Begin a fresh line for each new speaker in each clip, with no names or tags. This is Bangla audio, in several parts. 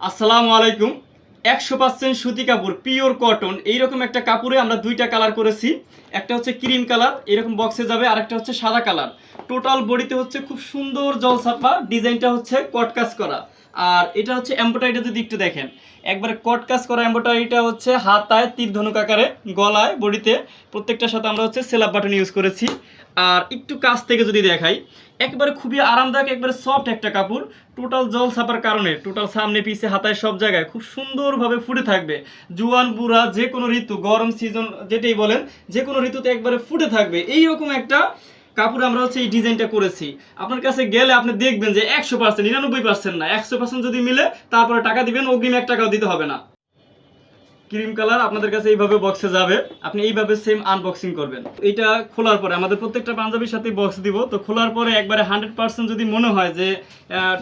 আসসালামু আলাইকুম। 100% সুতি কাপড়, পিওর কটন, এইরকম একটা কাপড়ে আমরা দুইটা কালার করেছি। একটা হচ্ছে ক্রিম কালার, এরকম বক্সে যাবে, আর একটা হচ্ছে সাদা কালার। টোটাল বডিতে হচ্ছে খুব সুন্দর জলছাপা, ডিজাইনটা হচ্ছে কট কাজ করা। আর এটা হচ্ছে এমব্রয়ডারিটা যদি একটু দেখেন, একবারে কট কাজ করা এমব্রয়ডারিটা হচ্ছে হাতায় তীর ধনুক আকারে, গলায়, বডিতে প্রত্যেকটার সাথে আমরা হচ্ছে সেলাপ বাটন ইউজ করেছি। আর একটু কাছ থেকে যদি দেখাই, একবারে খুবই আরামদায়ক, একবারে সফট একটা কাপড়। টোটাল জল ছাপার কারণে টোটাল সামনে পিছে হাতায় সব জায়গায় খুব সুন্দরভাবে ফুটে থাকবে। জুয়ান বুড়া যে কোনো ঋতু, গরম সিজন যেটাই বলেন, যে কোনো ঋতুতে একবারে ফুটে থাকবে এইরকম একটা কাপড় আমরা হচ্ছে এই ডিজাইনটা করেছি। আপনার কাছে গেলে আপনি দেখবেন যে 100%, 99% না, 100% যদি মিলে তারপরে টাকা দিবেন, অগ্রিম 1 টাকাও দিতে হবে না। ক্রিম কালার আপনাদের কাছে এইভাবে বক্সে যাবে, আপনি এইভাবে সেম আনবক্সিং করবেন। এটা খোলার পরে আমাদের প্রত্যেকটা পাঞ্জাবির সাথে বক্স দিব, তো খোলার পরে একবারে 100% যদি মনে হয় যে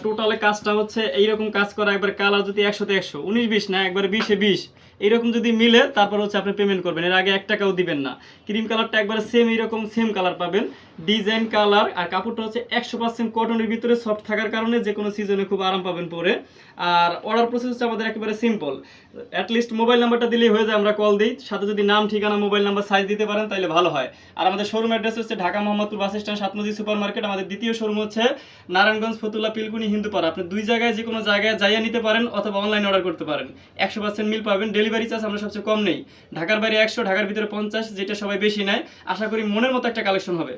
টোটালে কাজটা হচ্ছে এইরকম কাজ করা, একবার কালার যদি 100-তে 100, 19-20 না, একবারে 20-এ 20 এইরকম যদি মিলে তারপর হচ্ছে আপনি পেমেন্ট করবেন, এর আগে 1 টাকাও দিবেন না। ক্রিম কালারটা একবারে সেম এইরকম সেম কালার পাবেন, ডিজাইন কালার। আর কাপড়টা হচ্ছে 100% কটনের ভিতরে, সফট থাকার কারণে যে কোনো সিজনে খুব আরাম পাবেন পরে। আর অর্ডার প্রসেস হচ্ছে আমাদের একেবারে সিম্পল, অ্যাটলিস্ট মোবাইল নাম্বারটা দিলেই হয়ে যায়, আমরা কল দিই, সাথে যদি নাম, ঠিকানা, মোবাইল নাম্বার, সাইজ দিতে পারেন তাহলে ভালো হয়। আর আমাদের শোরুম অ্যাড্রেস হচ্ছে ঢাকা মোহাম্মদপুর বাস স্ট্যান্ড, সাতমজি সুপার মার্কেট। আমাদের দ্বিতীয় শোরুম হচ্ছে নারায়ণগঞ্জ ফতুল্লা পিলকুনি হিন্দুপাড়া। আপনি দুই জায়গায় যে কোনো জায়গায় যাইয়া নিতে পারেন অথবা অনলাইনে অর্ডার করতে পারেন। 100% মিল পাবেন। ডেলিভারি চার্জ আমরা সবচেয়ে কম নেই, ঢাকার বাইরে 100, ঢাকার ভিতরে 50, যেটা সবাই বেশি নেয়। আশা করি মনের মতো একটা কালেকশন হবে।